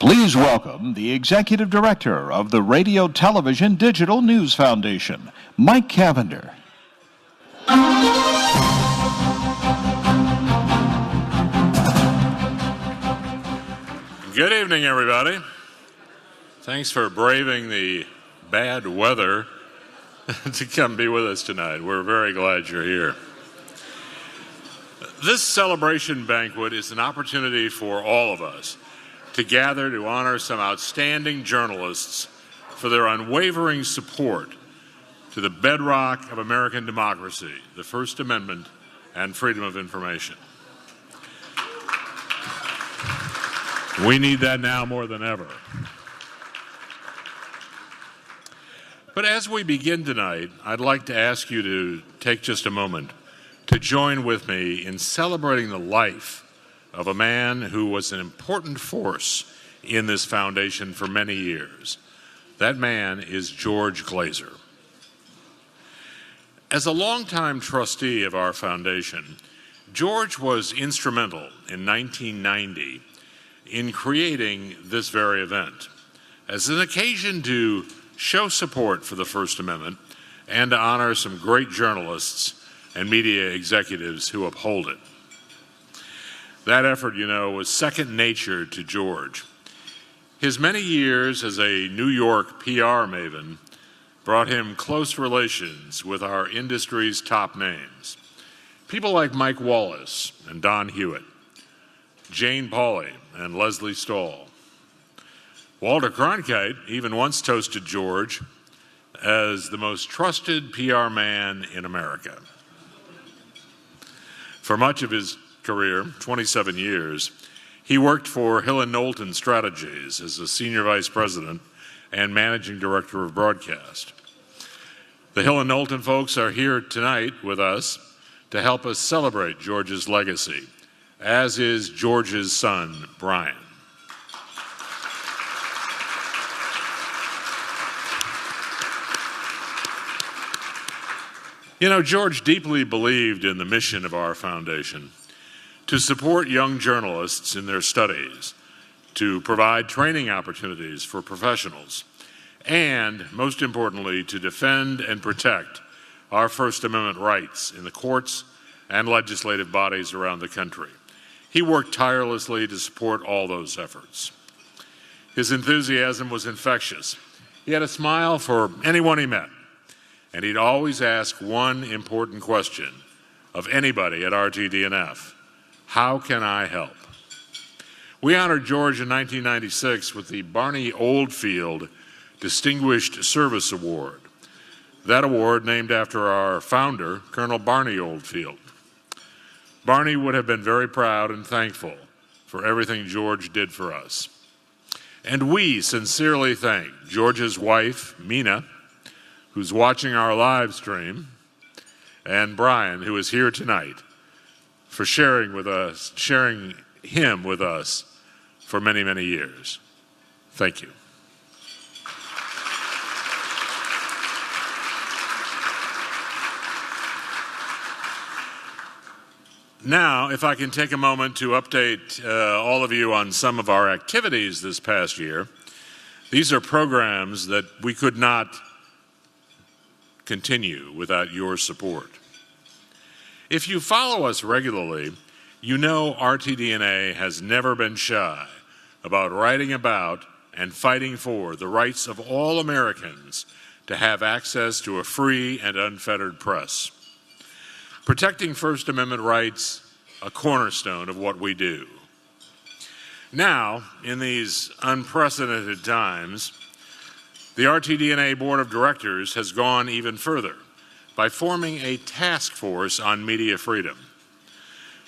Please welcome the Executive Director of the Radio Television Digital News Foundation, Mike Cavender. Good evening, everybody. Thanks for braving the bad weather to come be with us tonight. We're very glad you're here. This celebration banquet is an opportunity for all of us to gather to honor some outstanding journalists for their unwavering support to the bedrock of American democracy, the First Amendment and freedom of information. We need that now more than ever. But as we begin tonight, I'd like to ask you to take just a moment to join with me in celebrating the life of a man who was an important force in this foundation for many years. That man is George Glazer. As a longtime trustee of our foundation, George was instrumental in 1990 in creating this very event as an occasion to show support for the First Amendment and to honor some great journalists and media executives who uphold it. That effort, was second nature to George. His many years as a New York PR maven brought him close relations with our industry's top names. People like Mike Wallace and Don Hewitt, Jane Pauley and Leslie Stahl. Walter Cronkite even once toasted George as the most trusted PR man in America. For much of his career, 27 years, he worked for Hill & Knowlton Strategies as a senior vice president and managing director of broadcast. The Hill & Knowlton folks are here tonight with us to help us celebrate George's legacy, as is George's son, Brian. George deeply believed in the mission of our foundation to support young journalists in their studies, to provide training opportunities for professionals, and, most importantly, to defend and protect our First Amendment rights in the courts and legislative bodies around the country. He worked tirelessly to support all those efforts. His enthusiasm was infectious. He had a smile for anyone he met, and he'd always ask one important question of anybody at RTD&F: how can I help? We honored George in 1996 with the Barney Oldfield Distinguished Service Award. That award named after our founder, Colonel Barney Oldfield. Barney would have been very proud and thankful for everything George did for us. And we sincerely thank George's wife, Mina, who's watching our live stream, and Brian, who is here tonight, for sharing him with us for many, many years. Thank you. Now, if I can take a moment to update all of you on some of our activities this past year. These are programs that we could not continue without your support. If you follow us regularly, you know RTD&A has never been shy about writing about and fighting for the rights of all Americans to have access to a free and unfettered press. Protecting First Amendment rights, a cornerstone of what we do. Now, in these unprecedented times, the RTD&A Board of Directors has gone even further by forming a task force on media freedom.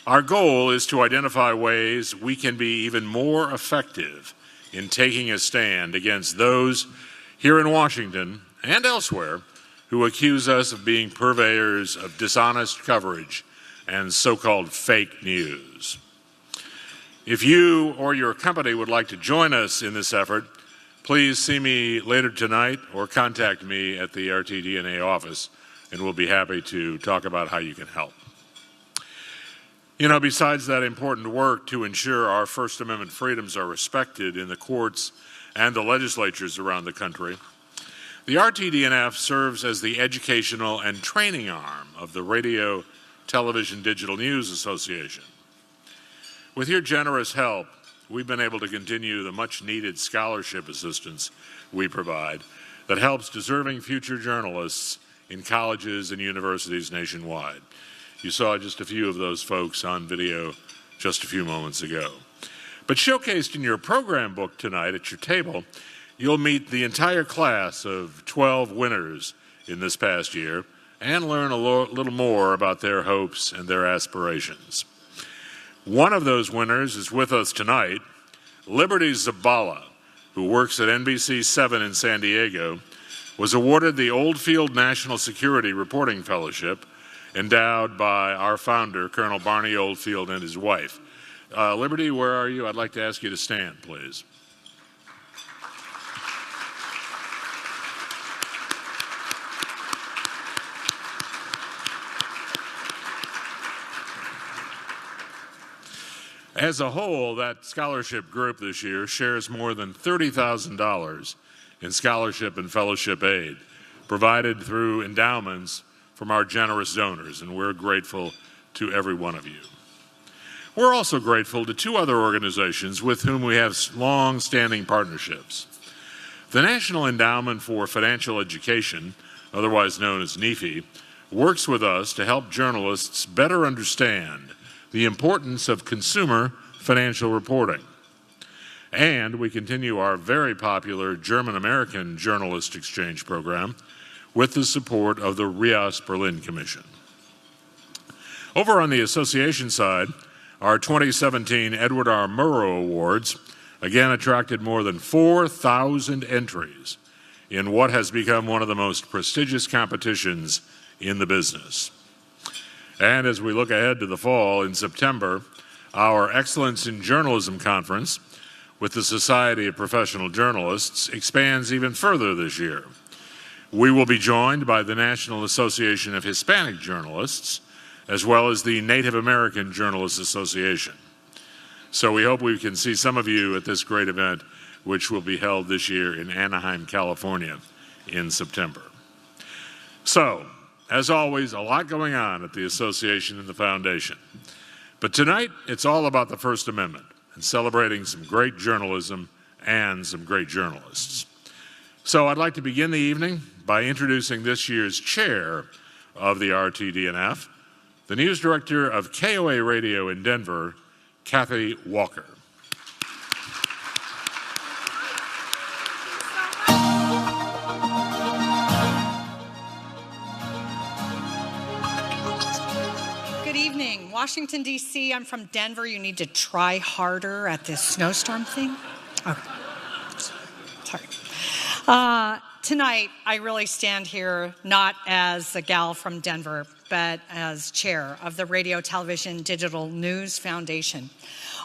Our goal is to identify ways we can be even more effective in taking a stand against those here in Washington and elsewhere who accuse us of being purveyors of dishonest coverage and so-called fake news. If you or your company would like to join us in this effort, please see me later tonight or contact me at the RTD&A office, and we'll be happy to talk about how you can help. Besides that important work to ensure our First Amendment freedoms are respected in the courts and the legislatures around the country, the RTDNF serves as the educational and training arm of the Radio, Television, Digital News Association. With your generous help, we've been able to continue the much-needed scholarship assistance we provide that helps deserving future journalists in colleges and universities nationwide. You saw just a few of those folks on video just a few moments ago. But showcased in your program book tonight at your table, you'll meet the entire class of 12 winners in this past year and learn a little more about their hopes and their aspirations. One of those winners is with us tonight, Liberty Zabala, who works at NBC7 in San Diego, was awarded the Oldfield National Security Reporting Fellowship, endowed by our founder, Colonel Barney Oldfield, and his wife. Liberty, where are you? I'd like to ask you to stand, please. As a whole, that scholarship group this year shares more than $30,000 in scholarship and fellowship aid provided through endowments from our generous donors, and we're grateful to every one of you. We're also grateful to two other organizations with whom we have long-standing partnerships. The National Endowment for Financial Education, otherwise known as NEFI, works with us to help journalists better understand the importance of consumer financial reporting. And we continue our very popular German-American Journalist Exchange Program with the support of the Rias Berlin Commission. Over on the association side, our 2017 Edward R. Murrow Awards again attracted more than 4,000 entries in what has become one of the most prestigious competitions in the business. And as we look ahead to the fall in September, our Excellence in Journalism Conference with the Society of Professional Journalists expands even further this year. We will be joined by the National Association of Hispanic Journalists, as well as the Native American Journalists Association. So we hope we can see some of you at this great event, which will be held this year in Anaheim, California in September. So, as always, a lot going on at the association and the foundation. But tonight, it's all about the First Amendment and celebrating some great journalism and some great journalists. So I'd like to begin the evening by introducing this year's chair of the RTDNF, the news director of KOA Radio in Denver, Kathy Walker. Washington, D.C. I'm from Denver. You need to try harder at this snowstorm thing. Okay. Sorry. Tonight, I really stand here not as a gal from Denver, but as chair of the Radio, Television, Digital News Foundation.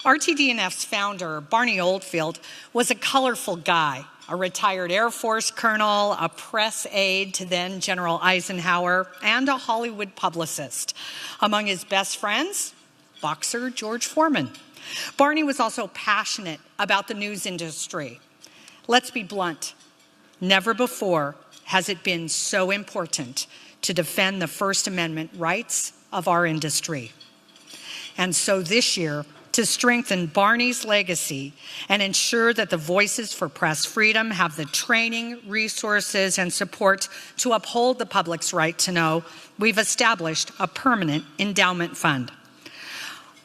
RTDNF's founder, Barney Oldfield, was a colorful guy, a retired Air Force colonel, a press aide to then General Eisenhower, and a Hollywood publicist. Among his best friends, boxer George Foreman. Barney was also passionate about the news industry. Let's be blunt. Never before has it been so important to defend the First Amendment rights of our industry. And so this year, to strengthen Barney's legacy and ensure that the Voices for Press Freedom have the training, resources, and support to uphold the public's right to know, we've established a permanent endowment fund.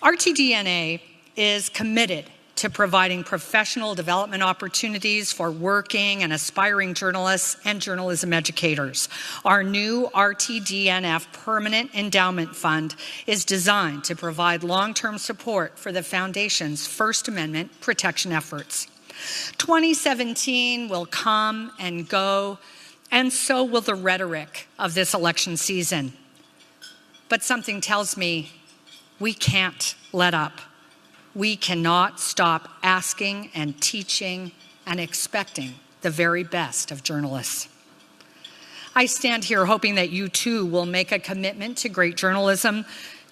RTDNA is committed to providing professional development opportunities for working and aspiring journalists and journalism educators. Our new RTDNF Permanent Endowment Fund is designed to provide long-term support for the Foundation's First Amendment protection efforts. 2017 will come and go, and so will the rhetoric of this election season. But something tells me we can't let up. We cannot stop asking and teaching and expecting the very best of journalists. I stand here hoping that you too will make a commitment to great journalism,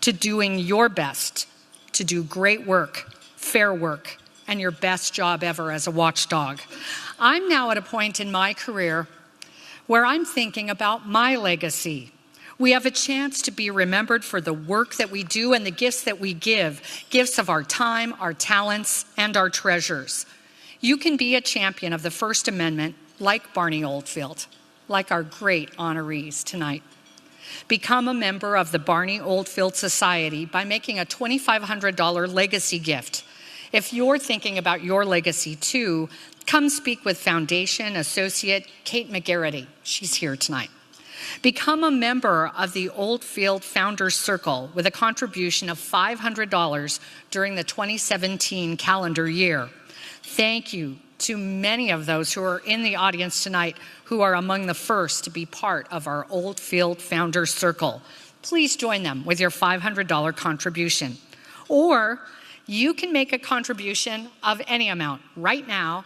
to doing your best to do great work, fair work, and your best job ever as a watchdog. I'm now at a point in my career where I'm thinking about my legacy. We have a chance to be remembered for the work that we do and the gifts that we give, gifts of our time, our talents, and our treasures. You can be a champion of the First Amendment like Barney Oldfield, like our great honorees tonight. Become a member of the Barney Oldfield Society by making a $2,500 legacy gift. If you're thinking about your legacy too, come speak with Foundation Associate Kate McGarrity. She's here tonight. Become a member of the Oldfield Founders Circle with a contribution of $500 during the 2017 calendar year. Thank you to many of those who are in the audience tonight who are among the first to be part of our Oldfield Founders Circle. Please join them with your $500 contribution. Or you can make a contribution of any amount right now.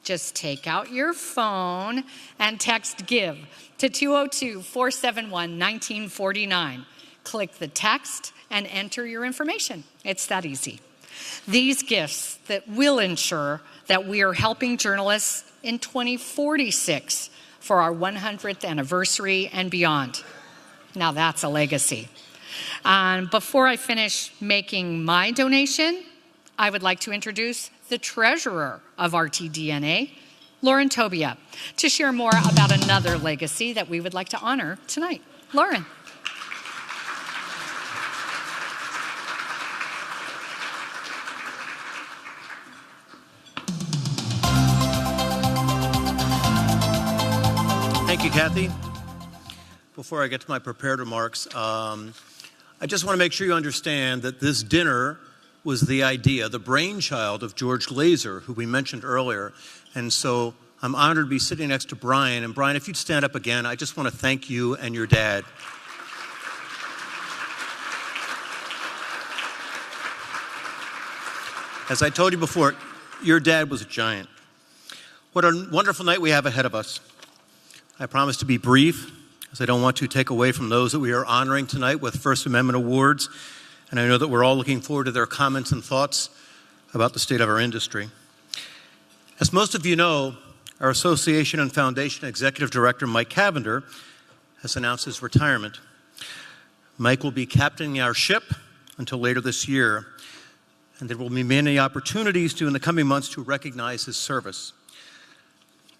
Just take out your phone and text GIVE to 202-471-1949. Click the text and enter your information. It's that easy. These gifts that will ensure that we are helping journalists in 2046 for our 100th anniversary and beyond. Now that's a legacy. Before I finish making my donation, I would like to introduce the treasurer of RTDNA, Lauren Tobia, to share more about another legacy that we would like to honor tonight. Lauren. Thank you, Kathy. Before I get to my prepared remarks, I just want to make sure you understand that this dinner was the idea, the brainchild of George Glazer, who we mentioned earlier. And so I'm honored to be sitting next to Brian. And Brian, if you'd stand up again, I just want to thank you and your dad. As I told you before, your dad was a giant. What a wonderful night we have ahead of us. I promise to be brief, as I don't want to take away from those that we are honoring tonight with First Amendment awards. And I know that we're all looking forward to their comments and thoughts about the state of our industry. As most of you know, our association and foundation executive director, Mike Cavender, has announced his retirement. Mike will be captaining our ship until later this year, and there will be many opportunities in the coming months to recognize his service.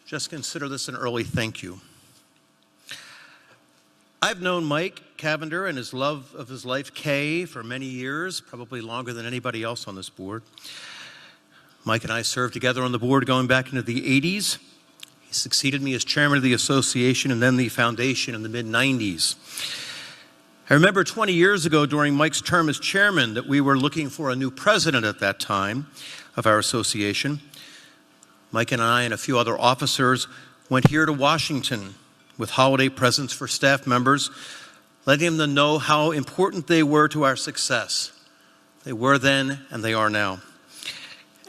Just consider this an early thank you. I've known Mike Cavender and his love of his life, Kay, for many years, probably longer than anybody else on this board. Mike and I served together on the board going back into the 80s. He succeeded me as chairman of the association and then the foundation in the mid-90s. I remember 20 years ago during Mike's term as chairman that we were looking for a new president at that time of our association. Mike and I and a few other officers went here to Washington with holiday presents for staff members, letting them know how important they were to our success. They were then, and they are now.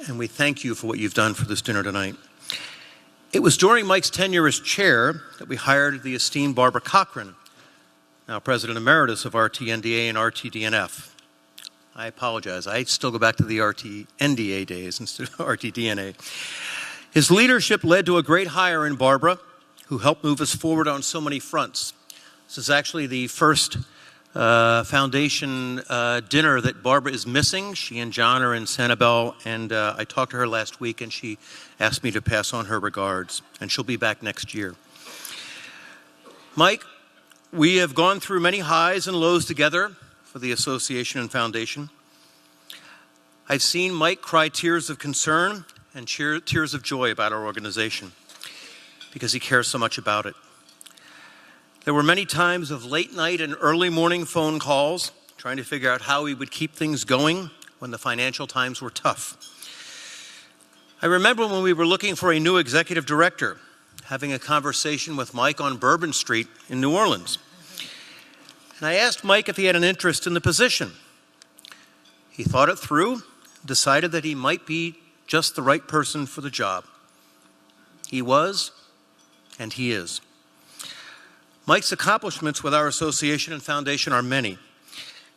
And we thank you for what you've done for this dinner tonight. It was during Mike's tenure as chair that we hired the esteemed Barbara Cochran, now President Emeritus of RTNDA and RTDNF. I apologize. I still go back to the RTNDA days instead of RTDNA. His leadership led to a great hire in Barbara, who helped move us forward on so many fronts. This is actually the first foundation dinner that Barbara is missing. She and John are in Sanibel, and I talked to her last week, and she asked me to pass on her regards, and she'll be back next year. Mike, we have gone through many highs and lows together for the association and foundation. I've seen Mike cry tears of concern and tears of joy about our organization because he cares so much about it. There were many times of late night and early morning phone calls trying to figure out how we would keep things going when the financial times were tough. I remember when we were looking for a new executive director, having a conversation with Mike on Bourbon Street in New Orleans. And I asked Mike if he had an interest in the position. He thought it through, decided that he might be just the right person for the job. He was, and he is. Mike's accomplishments with our association and foundation are many.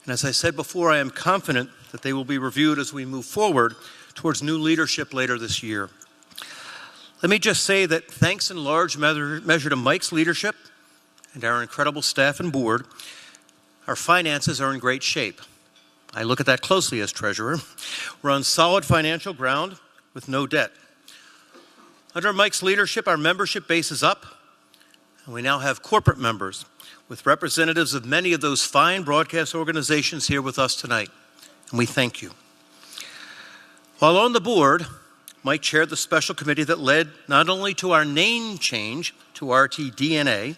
And as I said before, I am confident that they will be reviewed as we move forward towards new leadership later this year. Let me just say that thanks in large measure to Mike's leadership and our incredible staff and board, our finances are in great shape. I look at that closely as treasurer. We're on solid financial ground with no debt. Under Mike's leadership, our membership base is up, and we now have corporate members with representatives of many of those fine broadcast organizations here with us tonight, and we thank you. While on the board, Mike chaired the special committee that led not only to our name change to RTDNA,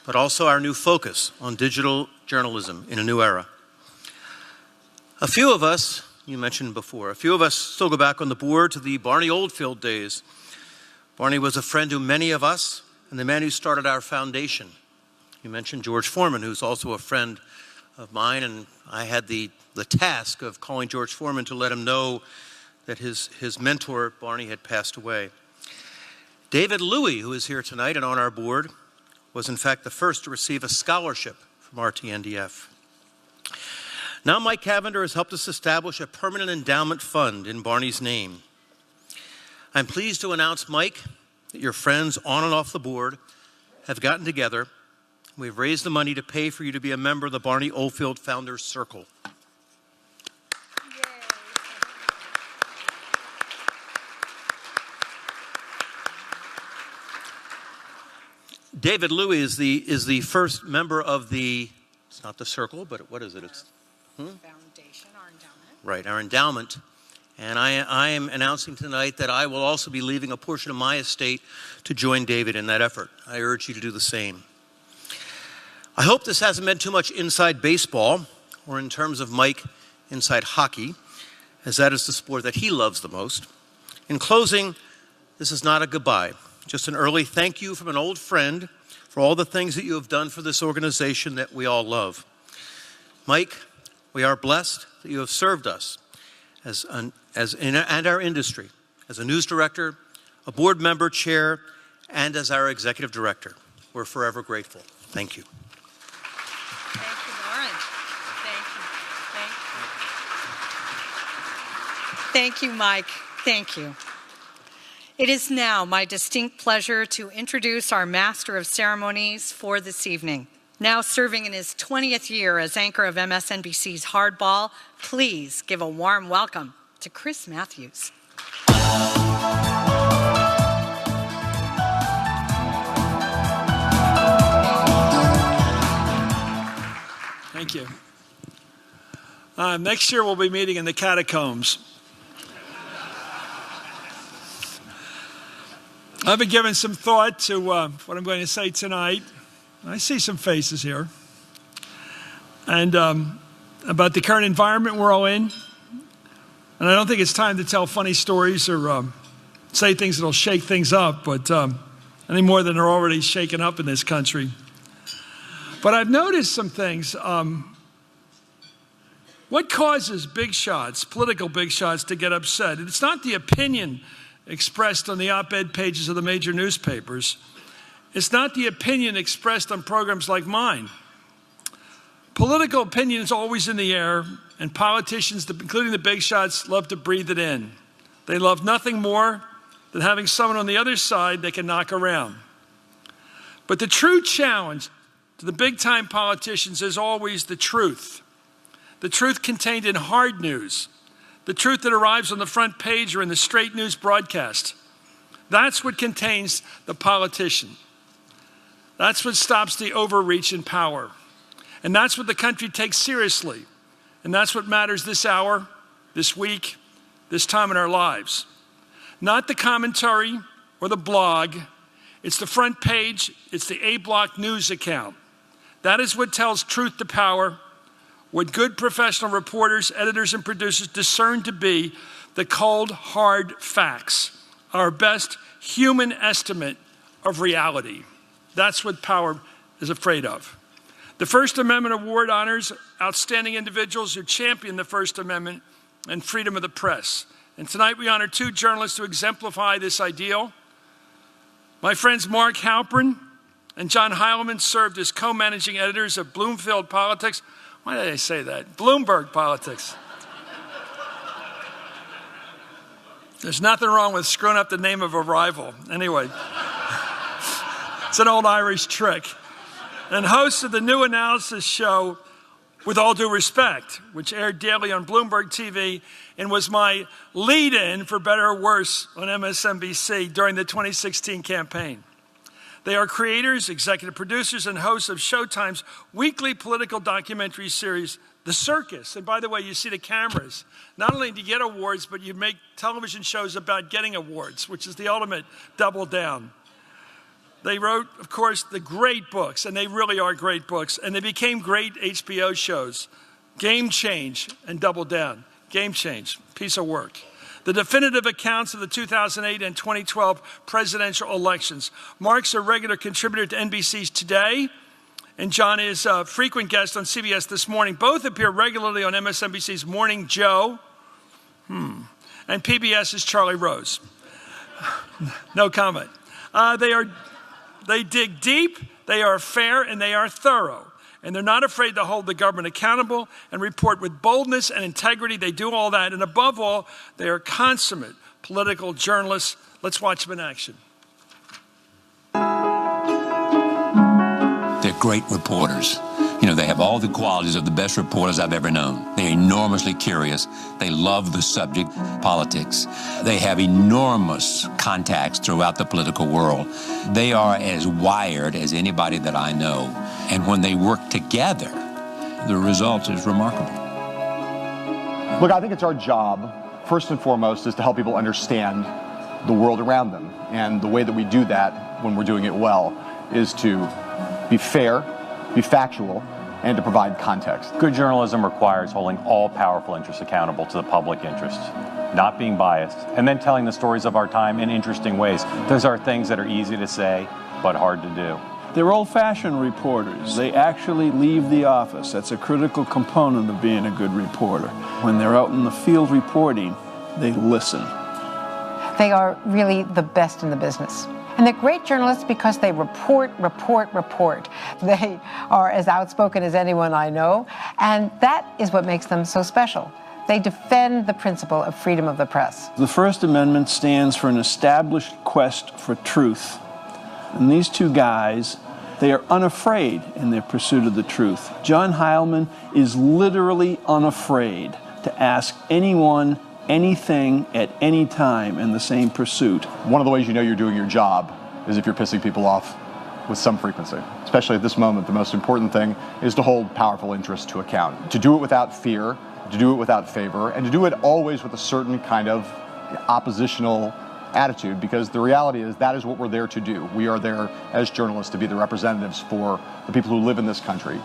but also our new focus on digital journalism in a new era. A few of us, you mentioned before, a few of us still go back on the board to the Barney Oldfield days. Barney was a friend to many of us and the man who started our foundation. You mentioned George Foreman, who's also a friend of mine, and I had the task of calling George Foreman to let him know that his mentor, Barney, had passed away. David Louie, who is here tonight and on our board, was in fact the first to receive a scholarship from RTNDF. Now Mike Cavender has helped us establish a permanent endowment fund in Barney's name. I'm pleased to announce, Mike, that your friends on and off the board have gotten together. We've raised the money to pay for you to be a member of the Barney Oldfield Founders Circle. David Louie is the first member of the, it's not the circle, but what is it? It's Foundation, our endowment. right, our endowment. And I am announcing tonight that I will also be leaving a portion of my estate to join David in that effort. I urge you to do the same. I hope this hasn't been too much inside baseball, or in terms of Mike, inside hockey, as that is the sport that he loves the most. In closing, this is not a goodbye, just an early thank you from an old friend for all the things that you have done for this organization that we all love. Mike, we are blessed that you have served us and our industry as a news director, a board member, chair, and as our executive director. We're forever grateful. Thank you. Thank you, Lauren. Thank you, Mike. Thank you. It is now my distinct pleasure to introduce our Master of Ceremonies for this evening. Now serving in his 20th year as anchor of MSNBC's Hardball, please give a warm welcome to Chris Matthews. Thank you. Next year we'll be meeting in the catacombs. I've been giving some thought to what I'm going to say tonight. I see some faces here. And about the current environment we're all in. And I don't think it's time to tell funny stories or say things that'll shake things up, but any more than are already shaken up in this country. But I've noticed some things. What causes big shots, political big shots, to get upset? It's not the opinion expressed on the op-ed pages of the major newspapers. It's not the opinion expressed on programs like mine. Political opinion is always in the air, and politicians, including the big shots, love to breathe it in. They love nothing more than having someone on the other side they can knock around. But the true challenge to the big-time politicians is always the truth contained in hard news, the truth that arrives on the front page or in the straight news broadcast. That's what contains the politician. That's what stops the overreach in power. And that's what the country takes seriously. And that's what matters this hour, this week, this time in our lives. Not the commentary or the blog. It's the front page. It's the A-block news account. That is what tells truth to power, what good professional reporters, editors, and producers discern to be the cold, hard facts, our best human estimate of reality. That's what power is afraid of. The First Amendment Award honors outstanding individuals who champion the First Amendment and freedom of the press. And tonight we honor two journalists who exemplify this ideal. My friends Mark Halperin and John Heilemann served as co-managing editors of Bloomfield Politics. Why did I say that? Bloomberg politics. There's nothing wrong with screwing up the name of a rival. Anyway, it's an old Irish trick. And host of the new analysis show, With All Due Respect, which aired daily on Bloomberg TV and was my lead-in, for better or worse, on MSNBC during the 2016 campaign. They are creators, executive producers, and hosts of Showtime's weekly political documentary series, The Circus. And by the way, you see the cameras. Not only do you get awards, but you make television shows about getting awards, which is the ultimate double down. They wrote, of course, the great books, and they really are great books, and they became great HBO shows. Game Change and Double Down. Game Change, piece of work. The definitive accounts of the 2008 and 2012 presidential elections. Mark's a regular contributor to NBC's Today, and John is a frequent guest on CBS This Morning. Both appear regularly on MSNBC's Morning Joe, and PBS's Charlie Rose. No comment. They dig deep, they are fair, and they are thorough. And they're not afraid to hold the government accountable and report with boldness and integrity. They do all that. And above all, they are consummate political journalists. Let's watch them in action. They're great reporters. You know, they have all the qualities of the best reporters I've ever known. They're enormously curious. They love the subject, politics. They have enormous contacts throughout the political world. They are as wired as anybody that I know. And when they work together, the result is remarkable. Look, I think it's our job, first and foremost, is to help people understand the world around them. And the way that we do that, when we're doing it well, is to be fair, be factual, and to provide context. Good journalism requires holding all powerful interests accountable to the public interest, not being biased, and then telling the stories of our time in interesting ways. Those are things that are easy to say, but hard to do. They're old-fashioned reporters. They actually leave the office. That's a critical component of being a good reporter. When they're out in the field reporting, they listen. They are really the best in the business. And they're great journalists because they report. They are as outspoken as anyone I know, and that is what makes them so special. They defend the principle of freedom of the press. The First Amendment stands for an established quest for truth. And these two guys, they are unafraid in their pursuit of the truth. John Heilemann is literally unafraid to ask anyone anything at any time in the same pursuit. One of the ways you know you're doing your job is if you're pissing people off with some frequency. Especially at this moment, the most important thing is to hold powerful interests to account. To do it without fear, to do it without favor, and to do it always with a certain kind of oppositional attitude, because the reality is that is what we're there to do. We are there as journalists to be the representatives for the people who live in this country.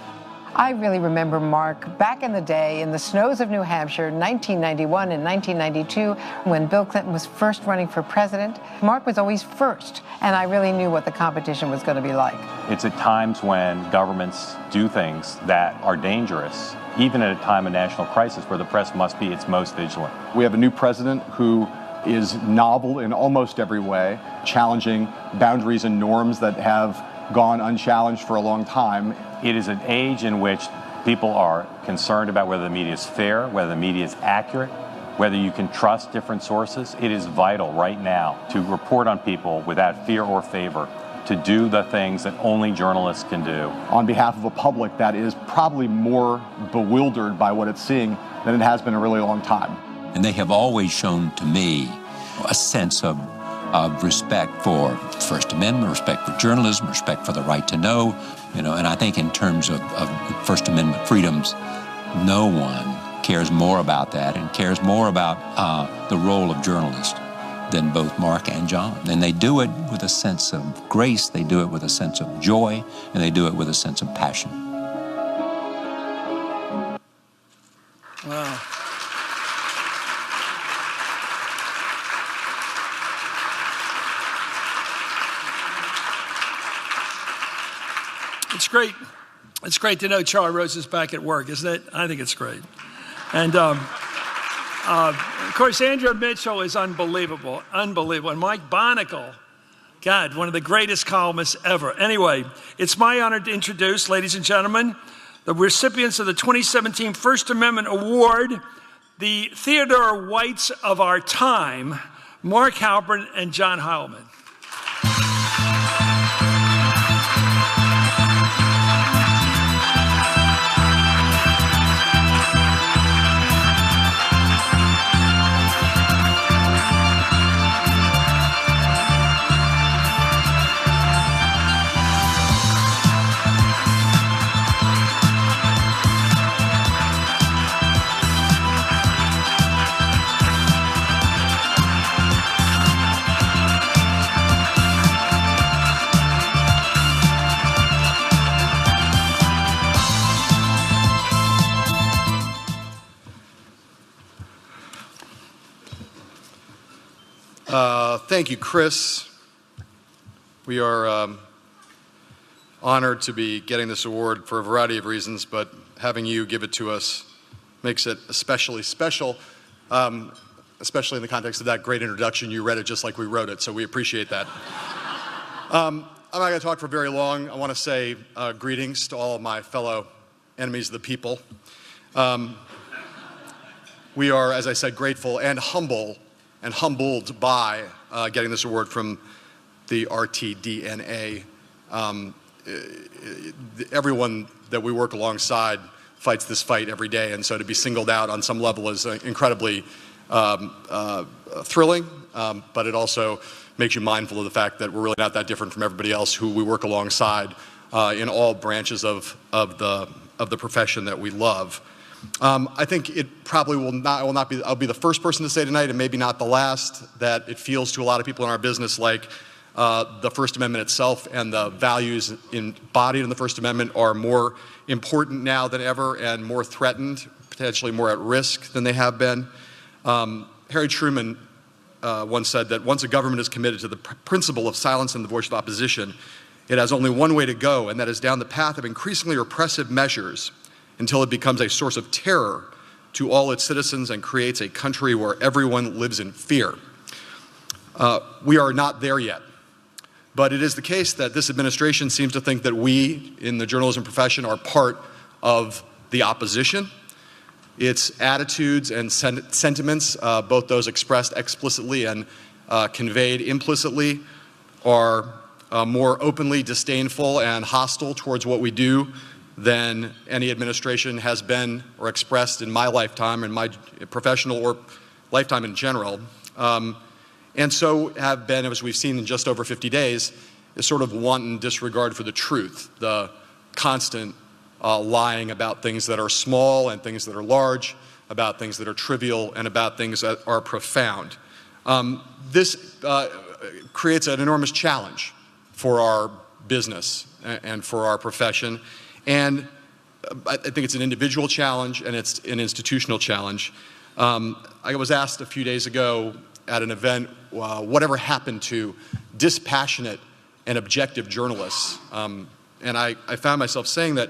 I really remember Mark back in the day in the snows of New Hampshire, 1991 and 1992, when Bill Clinton was first running for president. Mark was always first, and I really knew what the competition was going to be like. It's at times when governments do things that are dangerous, even at a time of national crisis where the press must be its most vigilant. We have a new president who is novel in almost every way, challenging boundaries and norms that have gone unchallenged for a long time. It is an age in which people are concerned about whether the media is fair, whether the media is accurate, whether you can trust different sources. It is vital right now to report on people without fear or favor, to do the things that only journalists can do. On behalf of a public that is probably more bewildered by what it's seeing than it has been in a really long time. And they have always shown to me a sense of respect for First Amendment, respect for journalism, respect for the right to know, and I think in terms of First Amendment freedoms, no one cares more about that and cares more about the role of journalists than both Mark and John. And they do it with a sense of grace, they do it with a sense of joy, and they do it with a sense of passion. Wow. It's great. It's great to know Charlie Rose is back at work, isn't it? I think it's great. And, of course, Andrea Mitchell is unbelievable. And Mike Barnicle, God, one of the greatest columnists ever. Anyway, it's my honor to introduce, ladies and gentlemen, the recipients of the 2017 First Amendment Award, the Theodore Whites of our time, Mark Halperin and John Heilemann. Thank you, Chris. We are honored to be getting this award for a variety of reasons, but having you give it to us makes it especially special, especially in the context of that great introduction. You read it just like we wrote it, so we appreciate that. I'm not going to talk for very long. I want to say greetings to all of my fellow enemies of the people. We are, as I said, grateful and humbled by getting this award from the RTDNA. Everyone that we work alongside fights this fight every day, and so to be singled out on some level is incredibly thrilling, but it also makes you mindful of the fact that we're really not that different from everybody else who we work alongside in all branches of the profession that we love. I think it probably will not be, I'll be the first person to say tonight, and maybe not the last, that it feels to a lot of people in our business like the First Amendment itself and the values embodied in the First Amendment are more important now than ever and more threatened, potentially more at risk than they have been. Harry Truman once said that once a government is committed to the principle of silence and the voice of opposition, it has only one way to go, and that is down the path of increasingly repressive measures until it becomes a source of terror to all its citizens and creates a country where everyone lives in fear. We are not there yet, but it is the case that this administration seems to think that we in the journalism profession are part of the opposition. Its attitudes and sentiments, both those expressed explicitly and conveyed implicitly, are more openly disdainful and hostile towards what we do than any administration has been or expressed in my lifetime, in my professional or lifetime in general. And so have been, as we've seen in just over 50 days, a sort of wanton disregard for the truth, the constant lying about things that are small and things that are large, about things that are trivial and about things that are profound. This creates an enormous challenge for our business and for our profession. And I think it's an individual challenge and it's an institutional challenge. I was asked a few days ago at an event, whatever happened to dispassionate and objective journalists? And I found myself saying that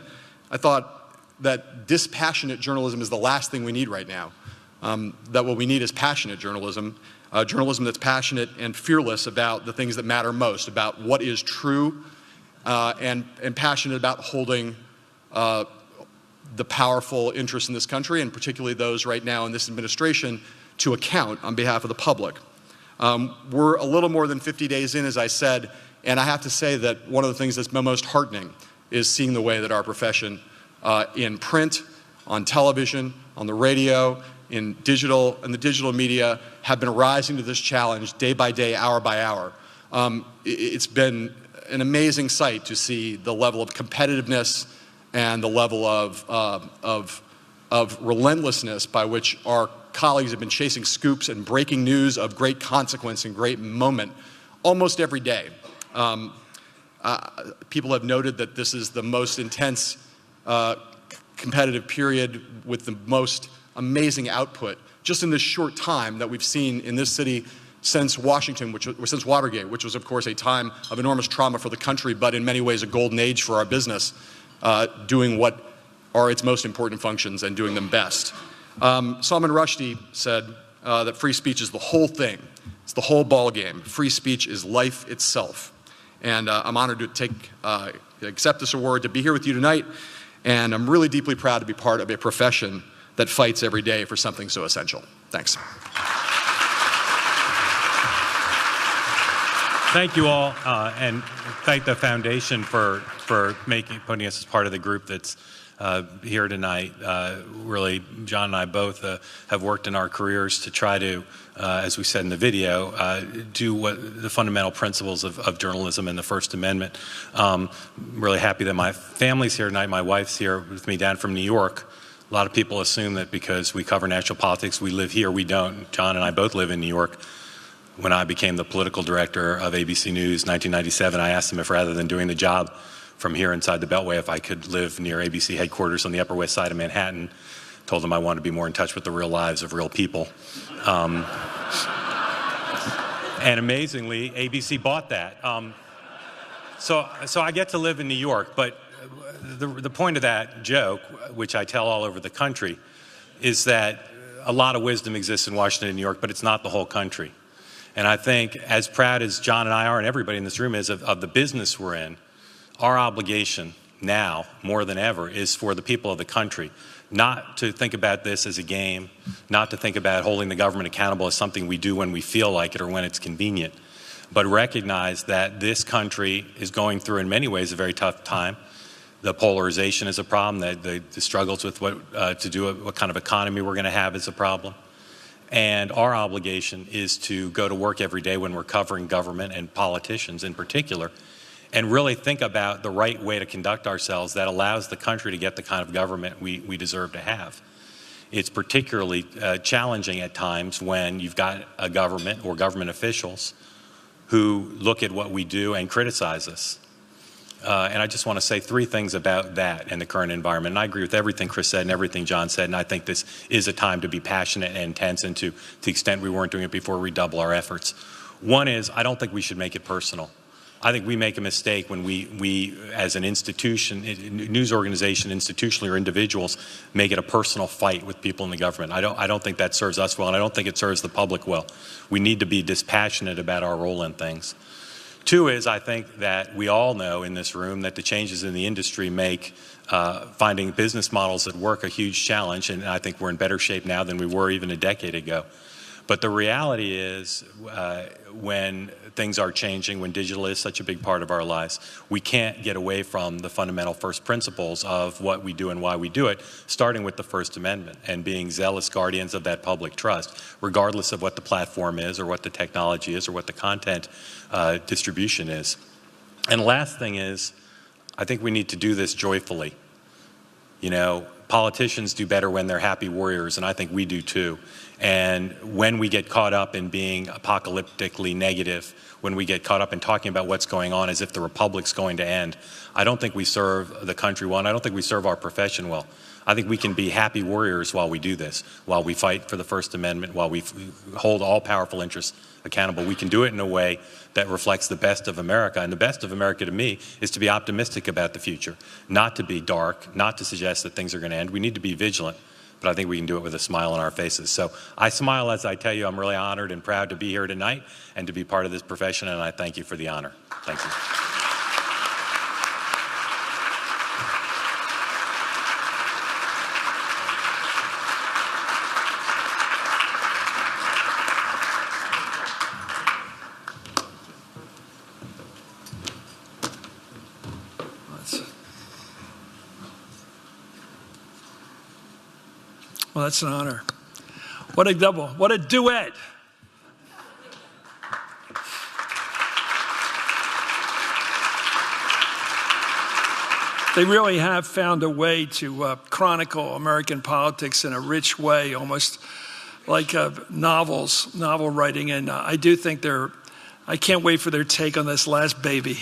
I thought that dispassionate journalism is the last thing we need right now. That what we need is passionate journalism, journalism that's passionate and fearless about the things that matter most, about what is true, and passionate about holding the powerful interests in this country, and particularly those right now in this administration, to account on behalf of the public. We're a little more than 50 days in, as I said, and I have to say that one of the things that's most heartening is seeing the way that our profession in print, on television, on the radio, in digital, and the digital media have been rising to this challenge day by day, hour by hour. It's been an amazing sight to see the level of competitiveness and the level of relentlessness by which our colleagues have been chasing scoops and breaking news of great consequence and great moment almost every day. People have noted that this is the most intense competitive period with the most amazing output just in this short time that we've seen in this city since Washington, since Watergate, which was, of course, a time of enormous trauma for the country, but in many ways a golden age for our business, doing what are its most important functions and doing them best. Salman Rushdie said that free speech is the whole thing. It's the whole ball game. Free speech is life itself. And I'm honored to accept this award, to be here with you tonight. And I'm really deeply proud to be part of a profession that fights every day for something so essential. Thanks. Thank you all, and thank the foundation for putting us as part of the group that's here tonight. Really, John and I both have worked in our careers to try to, as we said in the video, do what the fundamental principles of journalism and the First Amendment. I'm really happy that my family's here tonight. My wife's here with me down from New York. A lot of people assume that because we cover national politics, we live here. We don't. John and I both live in New York. When I became the political director of ABC News in 1997, I asked them if rather than doing the job from here inside the Beltway, if I could live near ABC headquarters on the Upper West Side of Manhattan. Told them I wanted to be more in touch with the real lives of real people. And amazingly, ABC bought that. So I get to live in New York, but the point of that joke, which I tell all over the country, is that a lot of wisdom exists in Washington and New York, but it's not the whole country. And I think as proud as John and I are, and everybody in this room is, of the business we're in, our obligation now, more than ever, is for the people of the country not to think about this as a game, not to think about holding the government accountable as something we do when we feel like it or when it's convenient, but recognize that this country is going through, in many ways, a very tough time. The polarization is a problem. The struggles with what kind of economy we're going to have is a problem. And our obligation is to go to work every day when we're covering government and politicians in particular, and really think about the right way to conduct ourselves that allows the country to get the kind of government we deserve to have. It's particularly challenging at times when you've got a government or government officials who look at what we do and criticize us. And I just want to say three things about that in the current environment. And I agree with everything Chris said and everything John said, and I think this is a time to be passionate and intense, and to the extent we weren't doing it before, redouble our efforts. One is, I don't think we should make it personal. I think we make a mistake when we as an institution, news organization, institutionally, or individuals, make it a personal fight with people in the government. I don't think that serves us well, and I don't think it serves the public well. We need to be dispassionate about our role in things. Two is, I think that we all know in this room that the changes in the industry make finding business models that work a huge challenge, and I think we're in better shape now than we were even a decade ago. But the reality is, when things are changing, when digital is such a big part of our lives, we can't get away from the fundamental first principles of what we do and why we do it, starting with the First Amendment and being zealous guardians of that public trust, regardless of what the platform is or what the technology is or what the content distribution is. And the last thing is, I think we need to do this joyfully. You know, politicians do better when they're happy warriors, and I think we do too. And when we get caught up in being apocalyptically negative, when we get caught up in talking about what's going on as if the republic's going to end, I don't think we serve the country well, and I don't think we serve our profession well. I think we can be happy warriors while we do this, while we fight for the First Amendment, while we hold all powerful interests accountable. We can do it in a way that reflects the best of America. And the best of America to me is to be optimistic about the future, not to be dark, not to suggest that things are going to end. We need to be vigilant, but I think we can do it with a smile on our faces. So I smile as I tell you I'm really honored and proud to be here tonight and to be part of this profession, and I thank you for the honor. Thank you. Well, that's an honor. What a double. What a duet. They really have found a way to chronicle American politics in a rich way, almost like novel writing. And I do think I can't wait for their take on this last baby,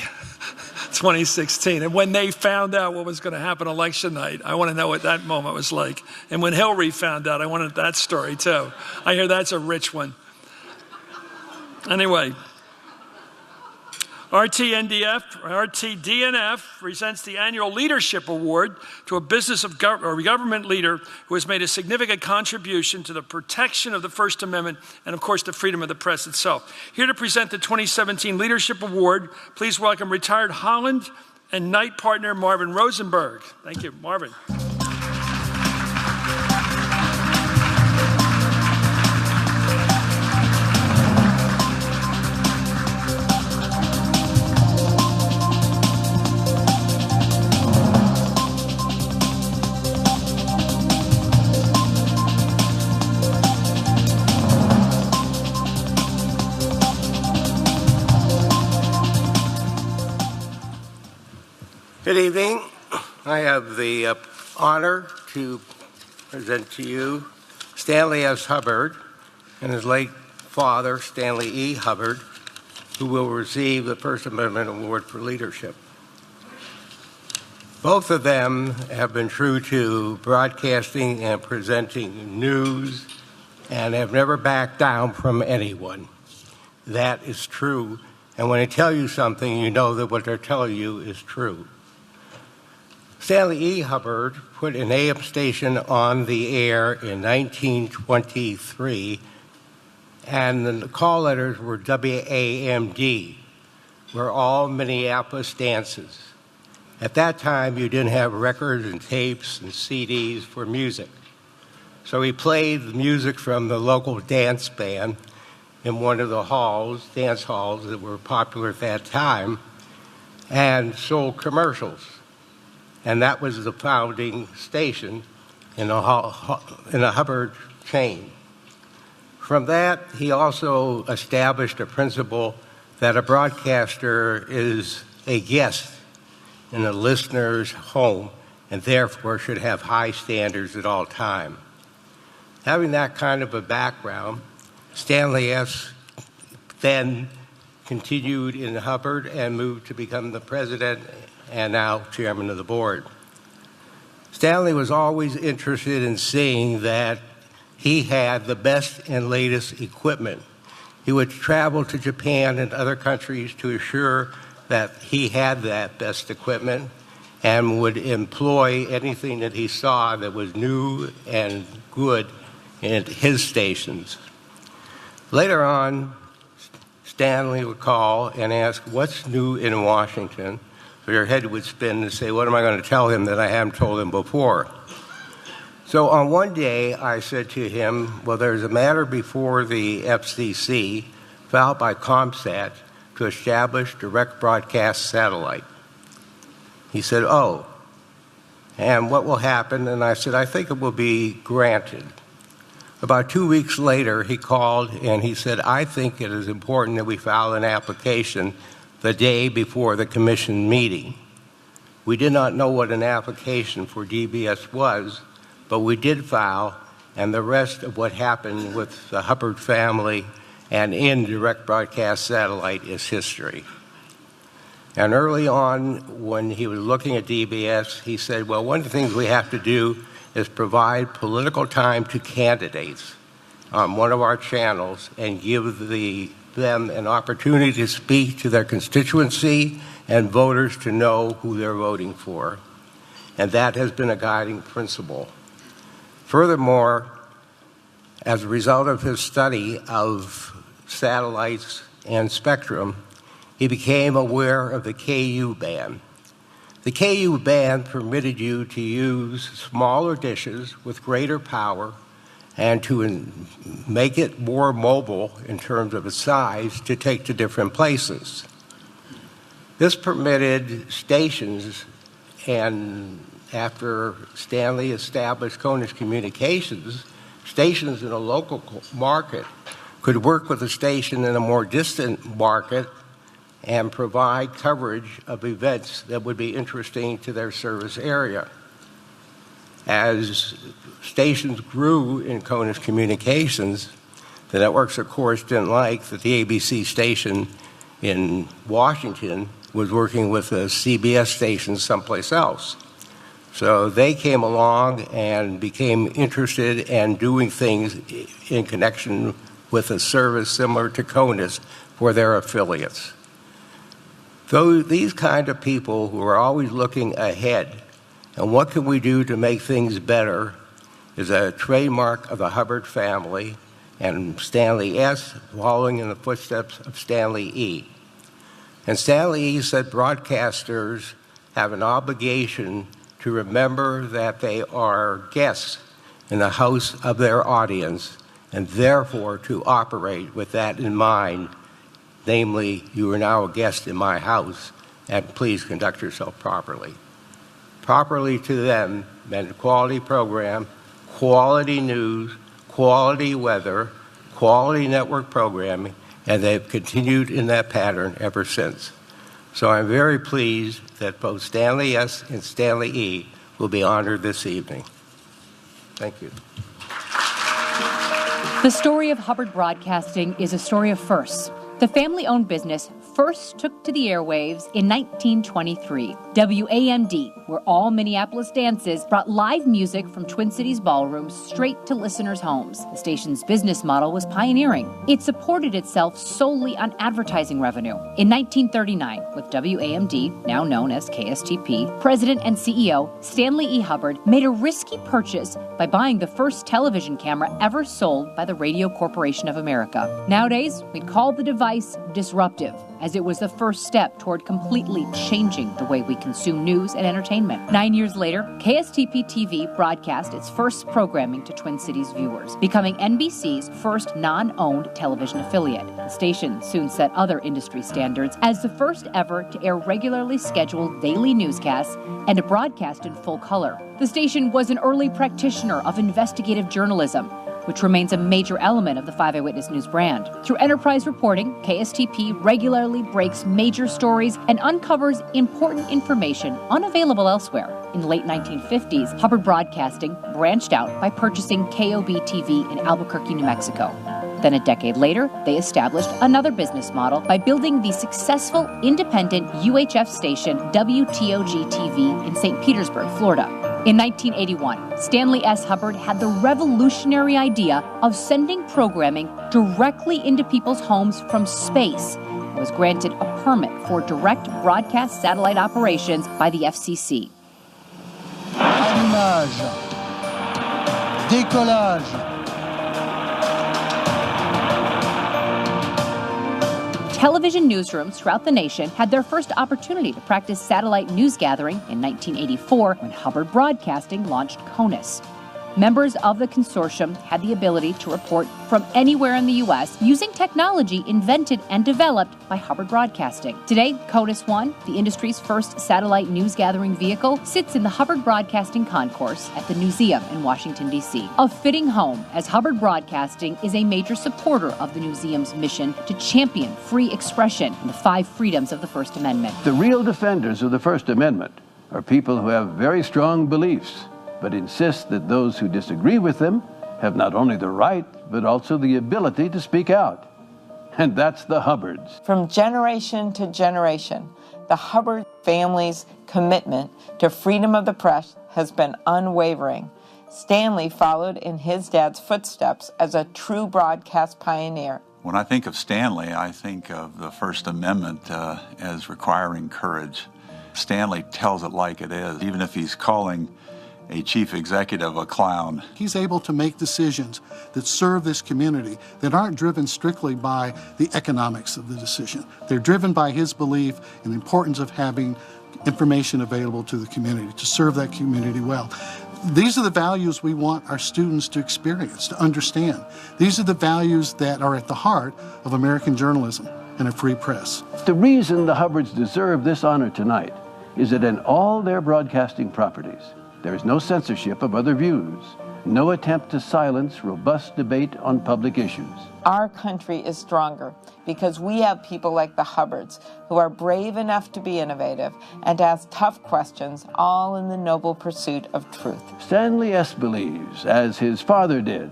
2016. And when they found out what was going to happen election night, I want to know what that moment was like. And when Hillary found out, I wanted that story too. I hear that's a rich one. Anyway, RTDNF presents the annual Leadership Award to a business of government leader who has made a significant contribution to the protection of the First Amendment and, of course, the freedom of the press itself. Here to present the 2017 Leadership Award, please welcome retired Holland and night partner Marvin Rosenberg. Thank you, Marvin. Good evening. I have the honor to present to you Stanley S. Hubbard and his late father, Stanley E. Hubbard, who will receive the First Amendment Award for Leadership. Both of them have been true to broadcasting and presenting news and have never backed down from anyone. That is true. And when they tell you something, you know that what they're telling you is true. Stanley E. Hubbard put an AM station on the air in 1923, and the call letters were WAMD, were all Minneapolis dances. At that time, you didn't have records and tapes and CDs for music. So he played the music from the local dance band in one of the halls, dance halls that were popular at that time, and sold commercials. And that was the founding station in a Hubbard chain. From that, he also established a principle that a broadcaster is a guest in a listener's home and therefore should have high standards at all time. Having that kind of a background, Stanley S. then continued in Hubbard and moved to become the president and now chairman of the board. Stanley was always interested in seeing that he had the best and latest equipment. He would travel to Japan and other countries to assure that he had that best equipment and would employ anything that he saw that was new and good in his stations. Later on, Stanley would call and ask, "What's new in Washington?" So your head would spin and say, "What am I going to tell him that I haven't told him before?" So on one day, I said to him, "Well, there's a matter before the FCC filed by ComSat to establish direct broadcast satellite." He said, "Oh, and what will happen?" And I said, "I think it will be granted." About 2 weeks later, he called and he said, "I think it is important that we file an application the day before the commission meeting." We did not know what an application for DBS was, but we did file, and the rest of what happened with the Hubbard family and in direct broadcast satellite is history. And early on, when he was looking at DBS, he said, "Well, one of the things we have to do is provide political time to candidates on one of our channels and give them an opportunity to speak to their constituency and voters to know who they're voting for." And that has been a guiding principle. Furthermore, as a result of his study of satellites and spectrum, he became aware of the KU band. The KU band permitted you to use smaller dishes with greater power and to make it more mobile in terms of its size to take to different places. This permitted stations, and after Stanley established Conus Communications, stations in a local market could work with a station in a more distant market and provide coverage of events that would be interesting to their service area. As stations grew in Conus Communications, the networks, of course, didn't like that the ABC station in Washington was working with a CBS station someplace else. So they came along and became interested in doing things in connection with a service similar to Conus for their affiliates. So these kind of people who are always looking ahead and what can we do to make things better is a trademark of the Hubbard family and Stanley S. following in the footsteps of Stanley E. And Stanley E. said broadcasters have an obligation to remember that they are guests in the house of their audience, and therefore to operate with that in mind, namely, you are now a guest in my house, and please conduct yourself properly. Properly to them meant quality program, quality news, quality weather, quality network programming, and they've continued in that pattern ever since. So I'm very pleased that both Stanley S. and Stanley E. will be honored this evening. Thank you. The story of Hubbard Broadcasting is a story of firsts. The family-owned business first took to the airwaves in 1923. WAMD, where all Minneapolis dances, brought live music from Twin Cities ballrooms straight to listeners' homes. The station's business model was pioneering. It supported itself solely on advertising revenue. In 1939, with WAMD, now known as KSTP, President and CEO Stanley E. Hubbard made a risky purchase by buying the first television camera ever sold by the Radio Corporation of America. Nowadays, we'd call the device disruptive, as it was the first step toward completely changing the way we consume news and entertainment. 9 years later, KSTP TV broadcast its first programming to Twin Cities viewers, becoming NBC's first non-owned television affiliate. The station soon set other industry standards as the first ever to air regularly scheduled daily newscasts and to broadcast in full color. The station was an early practitioner of investigative journalism, which remains a major element of the 5 Eyewitness News brand. Through enterprise reporting, KSTP regularly breaks major stories and uncovers important information unavailable elsewhere. In the late 1950s, Hubbard Broadcasting branched out by purchasing KOB-TV in Albuquerque, New Mexico. Then a decade later, they established another business model by building the successful independent UHF station WTOG-TV in St. Petersburg, Florida. In 1981, Stanley S. Hubbard had the revolutionary idea of sending programming directly into people's homes from space and was granted a permit for direct broadcast satellite operations by the FCC. Allumage. Décollage. Television newsrooms throughout the nation had their first opportunity to practice satellite news gathering in 1984 when Hubbard Broadcasting launched CONUS. Members of the consortium had the ability to report from anywhere in the U.S. using technology invented and developed by Hubbard Broadcasting. Today, CONUS 1, the industry's first satellite news gathering vehicle, sits in the Hubbard Broadcasting Concourse at the Museum in Washington, D.C. A fitting home, as Hubbard Broadcasting is a major supporter of the museum's mission to champion free expression and the 5 freedoms of the First Amendment. The real defenders of the First Amendment are people who have very strong beliefs, but insist that those who disagree with them have not only the right, but also the ability to speak out. And that's the Hubbards. From generation to generation, the Hubbard family's commitment to freedom of the press has been unwavering. Stanley followed in his dad's footsteps as a true broadcast pioneer. When I think of Stanley, I think of the First Amendment as requiring courage. Stanley tells it like it is, even if he's calling a chief executive a clown. He's able to make decisions that serve this community that aren't driven strictly by the economics of the decision. They're driven by his belief in the importance of having information available to the community, to serve that community well. These are the values we want our students to experience, to understand. These are the values that are at the heart of American journalism and a free press. The reason the Hubbards deserve this honor tonight is that in all their broadcasting properties, there is no censorship of other views, no attempt to silence robust debate on public issues. Our country is stronger because we have people like the Hubbards who are brave enough to be innovative and to ask tough questions, all in the noble pursuit of truth. Stanley S. believes, as his father did,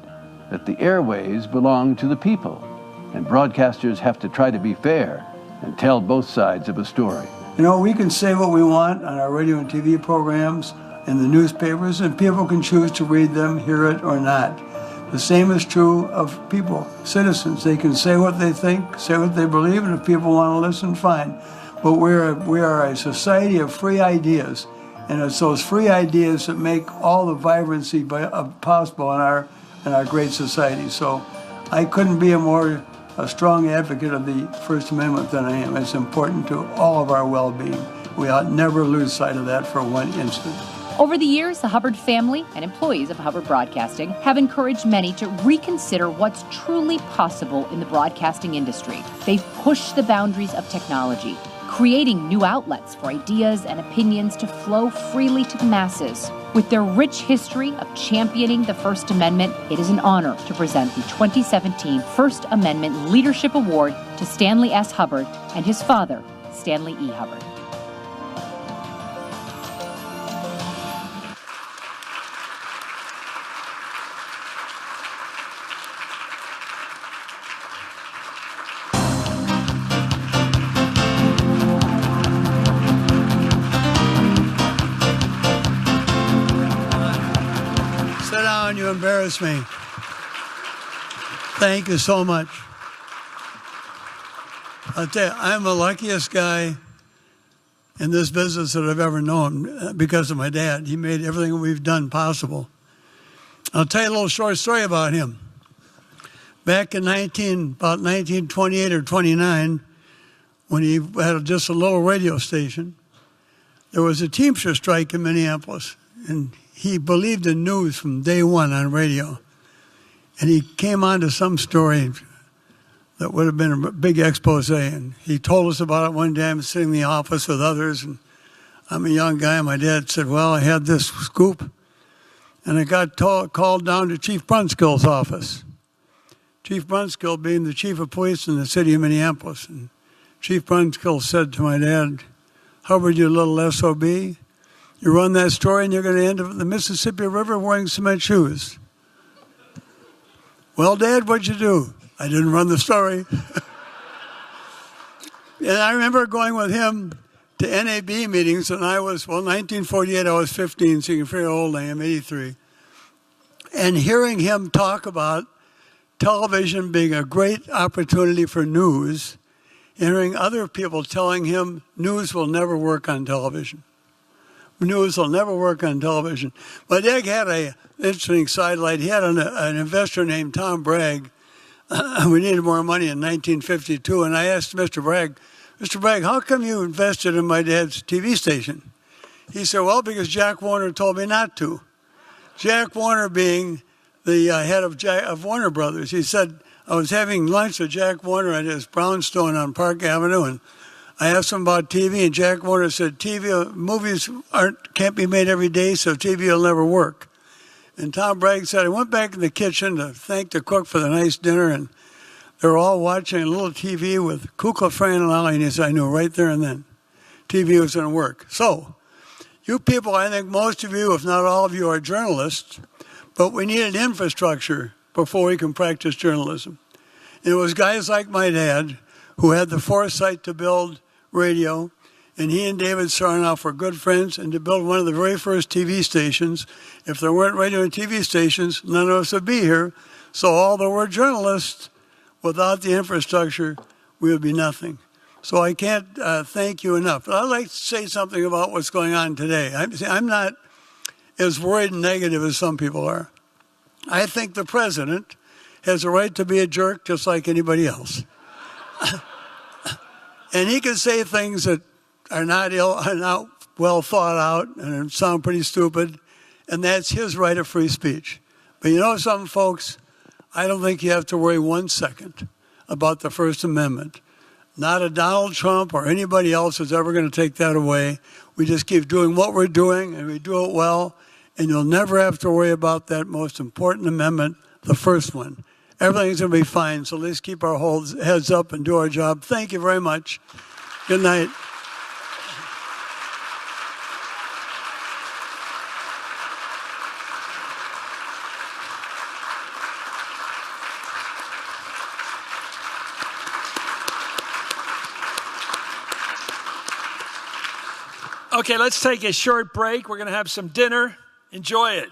that the airways belong to the people, and broadcasters have to try to be fair and tell both sides of a story. You know, we can say what we want on our radio and TV programs, in the newspapers, and people can choose to read them, hear it, or not. The same is true of people, citizens. They can say what they think, say what they believe, and if people want to listen, fine. But we are a society of free ideas, and it's those free ideas that make all the vibrancy possible in our great society. So I couldn't be a strong advocate of the First Amendment than I am. It's important to all of our well-being. We ought never lose sight of that for one instant. Over the years, the Hubbard family and employees of Hubbard Broadcasting have encouraged many to reconsider what's truly possible in the broadcasting industry. They've pushed the boundaries of technology, creating new outlets for ideas and opinions to flow freely to the masses. With their rich history of championing the First Amendment, it is an honor to present the 2017 First Amendment Leadership Award to Stanley S. Hubbard and his father, Stanley E. Hubbard. You embarrass me. Thank you so much. I'll tell you, I'm the luckiest guy in this business that I've ever known because of my dad. He made everything we've done possible. I'll tell you a little short story about him. Back in about 1928 or 29, when he had just a little radio station, there was a Teamster strike in Minneapolis, and he believed in news from day one on radio. And he came on to some story that would have been a big expose. And he told us about it one day. I'm sitting in the office with others, and I'm a young guy. My dad said, well, I had this scoop. And I got called down to Chief Brunskill's office. Chief Brunskill being the chief of police in the city of Minneapolis. And Chief Brunskill said to my dad, Hubbard, you little SOB, you run that story and you're going to end up in the Mississippi River wearing cement shoes. Well, Dad, what'd you do? I didn't run the story. And I remember going with him to NAB meetings, and I was, 1948, I was 15, so you can figure how old I am, 83. And hearing him talk about television being a great opportunity for news, hearing other people telling him news will never work on television. News will never work on television. My dad had an interesting sidelight. He had an investor named Tom Bragg. We needed more money in 1952, and I asked Mr. Bragg, how come you invested in my dad's TV station? He said, well, because Jack Warner told me not to. Jack Warner being the head of Warner Brothers. He said, I was having lunch with Jack Warner at his brownstone on Park Avenue, and I asked him about TV, and Jack Warner said, movies can't be made every day, so TV will never work. And Tom Bragg said, I went back in the kitchen to thank the cook for the nice dinner, and they were all watching a little TV with Kukla, Fran, and Ollie, and he said, I knew right there and then TV was going to work. So, you people, I think most of you, if not all of you, are journalists, but we need an infrastructure before we can practice journalism. And it was guys like my dad who had the foresight to build radio, and he and David Sarnoff were good friends, and to build one of the very first TV stations. If there weren't radio and TV stations, none of us would be here. So although we're journalists, without the infrastructure, we would be nothing. So I can't thank you enough. But I'd like to say something about what's going on today. I'm not as worried and negative as some people are. I think the president has a right to be a jerk just like anybody else. And he can say things that are not well thought out and sound pretty stupid, and that's his right of free speech. But you know something, folks? I don't think you have to worry 1 second about the First Amendment. Not a Donald Trump or anybody else is ever going to take that away. We just keep doing what we're doing, and we do it well, and you'll never have to worry about that most important amendment, the first one. Everything's going to be fine, so let's keep our heads up and do our job. Thank you very much. Good night. Okay, let's take a short break. We're going to have some dinner. Enjoy it.